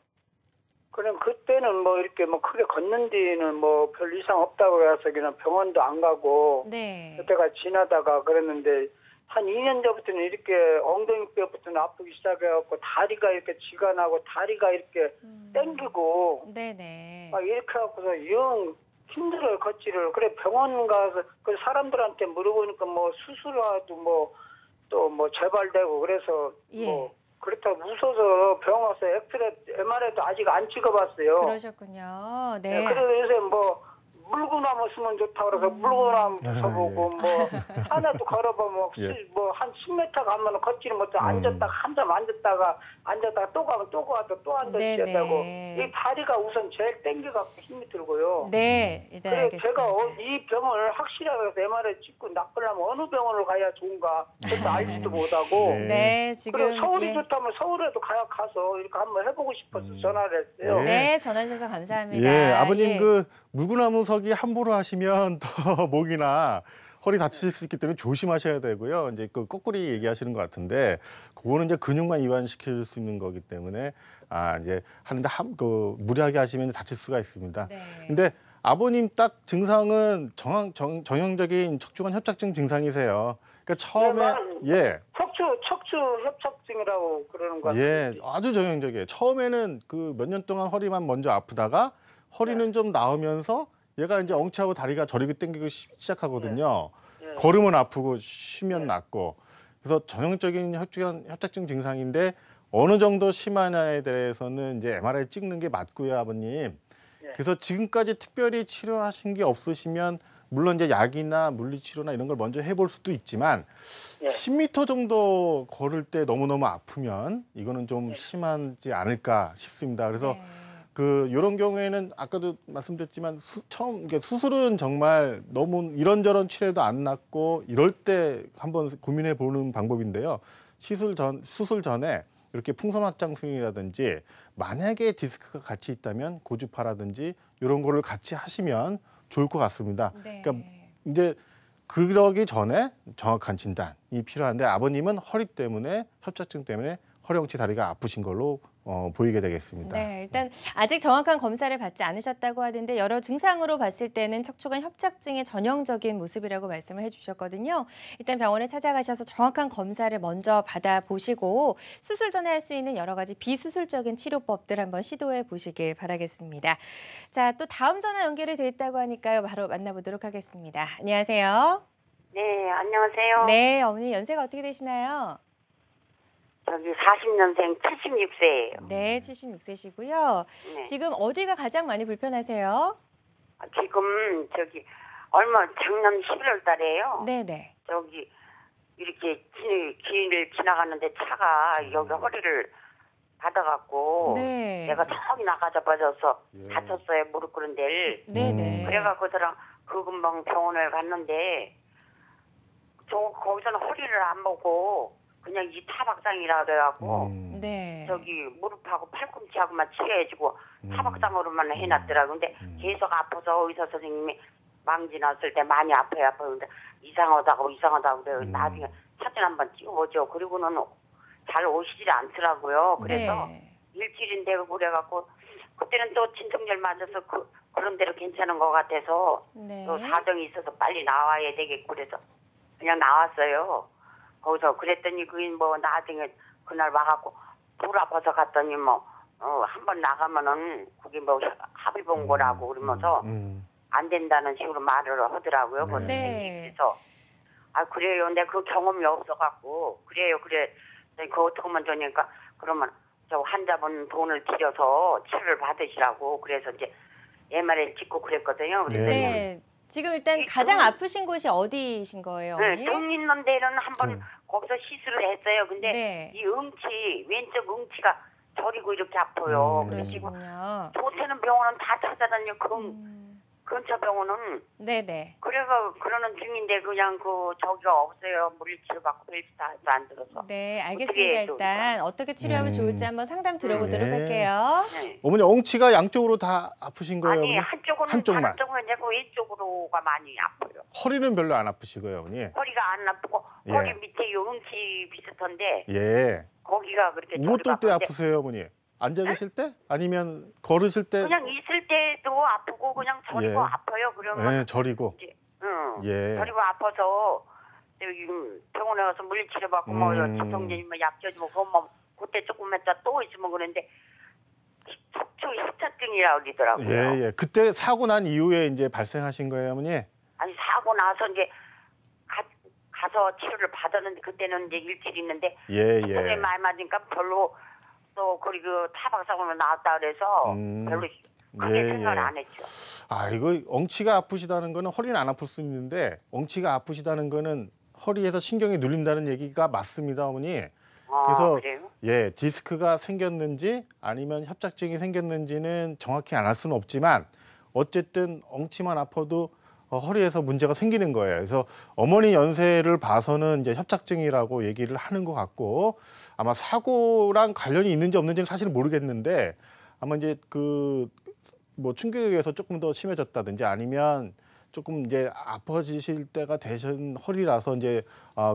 그럼 그때는 뭐 이렇게 뭐 크게 걷는 데는 뭐 별 이상 없다고 해서 그냥 병원도 안 가고 네. 그때가 지나다가 그랬는데 한 2년 전부터는 이렇게 엉덩이뼈부터는 아프기 시작해갖고 다리가 이렇게 쥐가 나고 다리가 이렇게 땡기고 네네. 막 이렇게 해갖고서 영 힘들어요 걷기를. 그래 병원 가서 그 사람들한테 물어보니까 뭐 수술하도 뭐 또 뭐 재발되고 그래서 예. 뭐 그렇다고 무서워서 병원 와서 엑스레이, MRI도 아직 안 찍어봤어요. 그러셨군요. 네. 네, 그래서 요새 뭐 물구나무 쓰면 좋다 그래서 물구나무 써보고 뭐 산에도 걸어보면 예. 뭐한 10m 가면 걷지는 못해 앉았다가 한참 앉았다가 또 가면 또 가도 또 앉아야 네네. 되고 이 다리가 우선 제일 땡겨갖고 힘이 들고요. 네, 일단 그래 알겠습니다. 제가 이 병을 확실하게 MRI 찍고 낚으려면 어느 병원을 가야 좋은가 그것도 알지도 못하고 네. 네, 지금 그리고 서울이 예. 좋다면 서울에도 가서 이렇게 한번 해보고 싶어서 전화를 했어요. 네. 네, 전화 주셔서 감사합니다. 예, 아버님 예. 그 물구나무서기 함부로 하시면 더 목이나 허리 다칠 수 있기 때문에 조심하셔야 되고요. 이제 그 거꾸리 얘기하시는 것 같은데 그거는 이제 근육만 이완시킬 수 있는 거기 때문에 이제 하는데 무리하게 하시면 다칠 수가 있습니다. 네. 근데 아버님 딱 증상은 전형적인 척추관 협착증 증상이세요. 그러니까 처음에 예. 척추 협착증이라고 그러는 것 같아요. 예, 아주 전형적이에요. 처음에는 그 몇 년 동안 허리만 먼저 아프다가 허리는 좀 나으면서 얘가 이제 엉치하고 다리가 저리고 당기기 시작하거든요. 네. 걸으면 아프고 쉬면 낫고. 그래서 전형적인 협착증 증상인데 어느 정도 심하냐에 대해서는 이제 MRI 찍는 게 맞고요, 아버님. 네. 그래서 지금까지 특별히 치료하신 게 없으시면 물론 이제 약이나 물리치료나 이런 걸 먼저 해볼 수도 있지만 네. 10m 정도 걸을 때 너무너무 아프면 이거는 좀 심하지 않을까 싶습니다. 그래서 네. 이런 경우에는 아까도 말씀드렸지만 이게 수술은 정말 너무 이런저런 치료도 안 낫고 이럴 때 한번 고민해 보는 방법인데요. 수술 전에 이렇게 풍선 확장술이라든지 만약에 디스크가 같이 있다면 고주파라든지 이런 거를 같이 하시면 좋을 것 같습니다. 네. 그러니까 이제 그러기 전에 정확한 진단이 필요한데 아버님은 허리 때문에 협착증 때문에 허리엉치 다리가 아프신 걸로 보이게 되겠습니다. 네, 일단 아직 정확한 검사를 받지 않으셨다고 하는데 여러 증상으로 봤을 때는 척추관 협착증의 전형적인 모습이라고 말씀을 해주셨거든요. 일단 병원에 찾아가셔서 정확한 검사를 먼저 받아보시고 수술 전에 할 수 있는 여러 가지 비수술적인 치료법들 한번 시도해 보시길 바라겠습니다. 자, 또 다음 전화 연결이 돼 있다고 하니까요. 바로 만나보도록 하겠습니다. 안녕하세요. 네, 안녕하세요. 네, 어머니 연세가 어떻게 되시나요? 저기 40년생 76세예요. 네, 76세시고요. 네. 지금 어디가 가장 많이 불편하세요? 지금 저기 작년 11월 달에요. 네네. 저기 이렇게 길을 지나가는데 차가 여기 허리를 받아갖고 네. 내가 저기 나가자 빠져서 예. 다쳤어요. 무릎 꿇은 데를. 네네. 그래갖고 저랑 그 금방 병원을 갔는데 거기서는 허리를 안 보고 그냥 이 타박상이라 그래갖고 네. 저기 무릎하고 팔꿈치하고만 치료해주고 타박상으로만 해놨더라고. 근데 계속 아파서 의사 선생님이 망지 났을 때 많이 아파요. 근데 이상하다고 그래요. 나중에 사진 한번 찍어보죠. 그리고는 잘 오시질 않더라고요. 그래서 네. 일주일인데 그래갖고 그때는 또 진통제 맞아서 그런 대로 괜찮은 것 같아서 네. 또 사정이 있어서 빨리 나와야 되겠고 그래서 그냥 나왔어요. 거기서 그랬더니 나중에 그날 와갖고 불 아파서 갔더니 한 번 나가면은 그게 합의 본 거라고 그러면서 안 된다는 식으로 말을 하더라고요. 네. 그래서 그래요. 근데 그 경험이 없어갖고 그래. 그 어떻게 하면 좋으니까 그러면 저 환자분 돈을 들여서 치료를 받으시라고 그래서 이제 MRI 찍고 그랬거든요. 그래서 네. 지금 일단 가장 아프신 곳이 어디신 거예요, 어머니? 돈 있는 데는 한번 거기서 시술을 했어요. 근데 네. 이 왼쪽 응치가 저리고 이렇게 아파요. 그러시군요. 좋다는 병원은 다 찾아다녀. 근처 병원은 네네. 그래서 그러는 중인데 그냥 저기가 없어요. 물리치료 받고 벨스타 안 들어서. 네, 알겠습니다. 어떻게 해도 일단 어떻게 치료하면 좋을지 한번 상담 들어보도록 네. 할게요. 네. 어머니 엉치가 양쪽으로 다 아프신 거예요? 아니 어머니? 한쪽은 한쪽만. 되고 왼쪽으로가 많이 아파요. 허리는 별로 안 아프시고요, 어머니. 허리가 안 아프고 예. 허리 밑에 요 응치 비슷한데 예. 거기가 그렇게 옷 돌 때 아픈데 아프세요, 어머니? 앉아 계실 때? 아니면 걸으실 때? 그냥 있을 때도 아프고 그냥 저리고 예. 아파요. 그러면 예, 저리고. 이제 예. 저리고 아파서 여기 병원에 가서 물리치료 받고 진통제 약 줘주고 그때 조금 했다 또 있으면 그런데 척추 협착증이라고 그러더라고요. 예. 그때 사고 난 이후에 이제 발생하신 거예요, 어머니? 아니 사고 나서 이제 가서 치료를 받았는데 그때는 이제 일주일 있는데 그때 말 맞으니까 별로 또 그리고 타박상으로 나왔다 그래서 별로 그게 예, 생각을 예. 안 했죠. 아, 이거 엉치가 아프시다는 거는 허리는 안 아플 수 있는데 엉치가 아프시다는 거는 허리에서 신경이 눌린다는 얘기가 맞습니다, 어머니. 그래서 그래요? 예, 디스크가 생겼는지 아니면 협착증이 생겼는지는 정확히 안 할 수는 없지만 어쨌든 엉치만 아파도 허리에서 문제가 생기는 거예요. 그래서 어머니 연세를 봐서는 이제 협착증이라고 얘기를 하는 것 같고 아마 사고랑 관련이 있는지 없는지는 사실 모르겠는데 아마 이제 그 뭐 충격에 의해서 조금 더 심해졌다든지 아니면 조금 이제 아파지실 때가 되신 허리라서 이제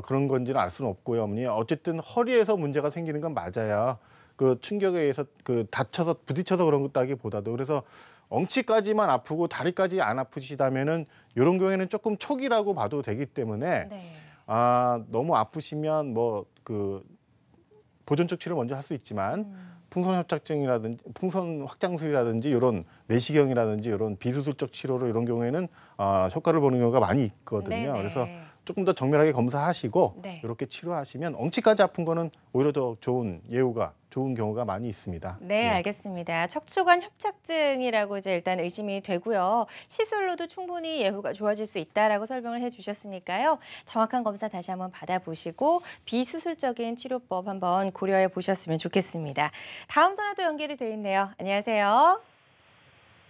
그런 건지는 알 수는 없고요, 어머니. 어쨌든 허리에서 문제가 생기는 건 맞아요. 그 충격에 의해서 그 다쳐서 부딪혀서 그런 것다기보다도 그래서 엉치까지만 아프고 다리까지 안 아프시다면은 이런 경우에는 조금 초기라고 봐도 되기 때문에 네. 너무 아프시면 뭐 그 보존적 치료 먼저 할 수 있지만 풍선 협착증이라든지 풍선 확장술이라든지 이런 내시경이라든지 이런 비수술적 치료로 이런 경우에는 효과를 보는 경우가 많이 있거든요. 네네. 그래서 조금 더 정밀하게 검사하시고 네. 이렇게 치료하시면 엉치까지 아픈 거는 오히려 더 좋은 좋은 경우가 많이 있습니다. 네, 예. 알겠습니다. 척추관 협착증이라고 이제 일단 의심이 되고요. 시술로도 충분히 예후가 좋아질 수 있다라고 설명을 해주셨으니까요. 정확한 검사 다시 한번 받아보시고 비수술적인 치료법 한번 고려해 보셨으면 좋겠습니다. 다음 전화도 연결이 돼 있네요. 안녕하세요.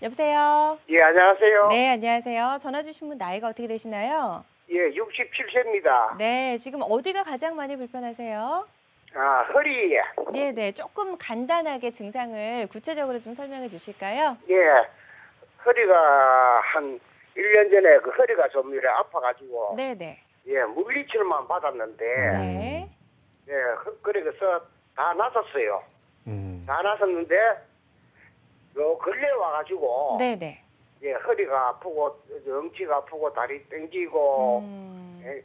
여보세요. 예, 안녕하세요. 네, 안녕하세요. 전화 주신 분 나이가 어떻게 되시나요? 예, 67세입니다. 네, 지금 어디가 가장 많이 불편하세요? 허리. 네, 조금 간단하게 증상을 구체적으로 좀 설명해 주실까요? 예, 허리가 한 1년 전에 그 허리가 좀 이래 아파가지고. 네. 예, 물리치료만 받았는데. 네. 예, 그래서 다 나섰어요. 다 나섰는데, 요 근래 와가지고. 네. 예, 허리가 아프고, 엉치가 아프고, 다리 땡기고. 예,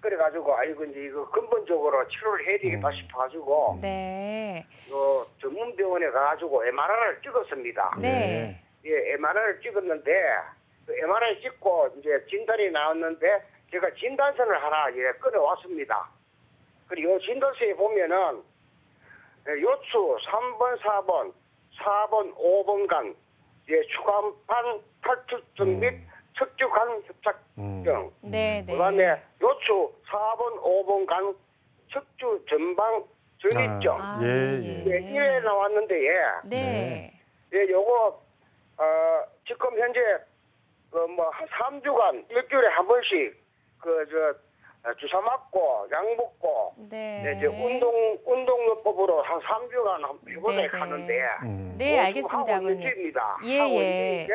그래가지고, 아이고, 이제 이거 근본적으로 치료를 해야 되겠다 싶어가지고. 네. 요 전문병원에 가가지고 MRI를 찍었습니다. 네. 예, MRI를 찍었는데, 그 MRI 찍고 이제 진단이 나왔는데, 제가 진단서를 하나 꺼내왔습니다. 그리고 요 진단서에 보면은, 요추 3번, 4번, 5번간, 추간판 탈출증 및 척추관 협착증. 네. 그다음에 요추 4번, 5번간 척추 전방 전립증. 예. 이래 나왔는데, 네. 요거, 지금 현재, 한 3주간, 일주일에 한 번씩, 주사 맞고, 약 먹고, 네. 이제 운동요법으로 한 3주간 해보도록 하는데, 네, 알겠습니다, 하고 있는 아버님. 중입니다. 예. 하고 있는데,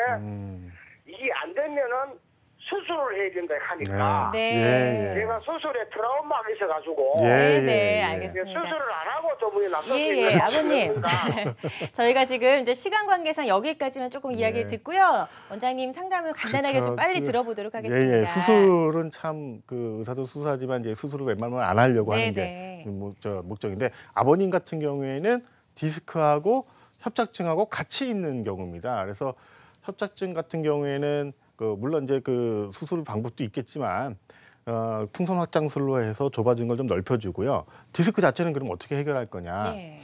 이게 안 되면은 수술을 해야 된다 하니까, 네. 제가 수술에 트라우마가 있어가지고, 네, 이제 알겠습니다. 수술을 안 하고 저분이 나섰을 예, 아버님. 저희가 지금 이제 시간 관계상 여기까지만 조금 이야기를 듣고요. 원장님 상담을 간단하게 그렇죠. 좀 빨리 들어보도록 하겠습니다. 예. 수술은 참 그 의사도 수사하지만 이제 수술을 웬만하면 안 하려고 하는 네네. 게 목적인데 아버님 같은 경우에는 디스크하고 협착증하고 같이 있는 경우입니다. 그래서 협착증 같은 경우에는 물론 이제 그 수술 방법도 있겠지만 풍선 확장술로 해서 좁아진 걸 좀 넓혀주고요. 디스크 자체는 그럼 어떻게 해결할 거냐? 예.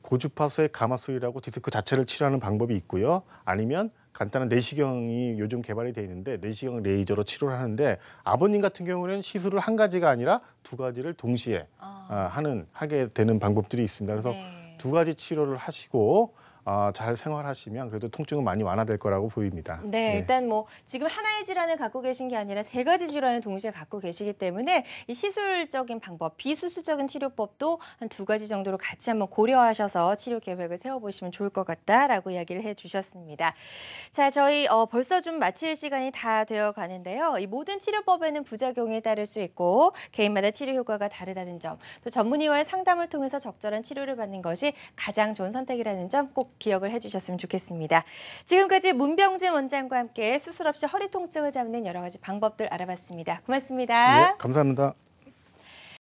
고주파수의 가마술이라고 디스크 자체를 치료하는 방법이 있고요. 아니면 간단한 내시경이 요즘 개발이 돼 있는데 내시경 레이저로 치료를 하는데 아버님 같은 경우는 시술을 한 가지가 아니라 두 가지를 동시에 하게 되는 방법들이 있습니다. 그래서 네. 두 가지 치료를 하시고 잘 생활하시면 그래도 통증은 많이 완화될 거라고 보입니다. 네, 일단 뭐 지금 하나의 질환을 갖고 계신 게 아니라 세 가지 질환을 동시에 갖고 계시기 때문에 이 시술적인 방법, 비수술적인 치료법도 한 두 가지 정도로 같이 한번 고려하셔서 치료 계획을 세워보시면 좋을 것 같다라고 이야기를 해주셨습니다. 자, 저희 벌써 좀 마칠 시간이 다 되어 가는데요. 이 모든 치료법에는 부작용이 따를 수 있고 개인마다 치료 효과가 다르다는 점, 또 전문의와의 상담을 통해서 적절한 치료를 받는 것이 가장 좋은 선택이라는 점 꼭 기억을 해주셨으면 좋겠습니다. 지금까지 문병진 원장과 함께 수술 없이 허리 통증을 잡는 여러 가지 방법들 알아봤습니다. 고맙습니다. 네, 감사합니다.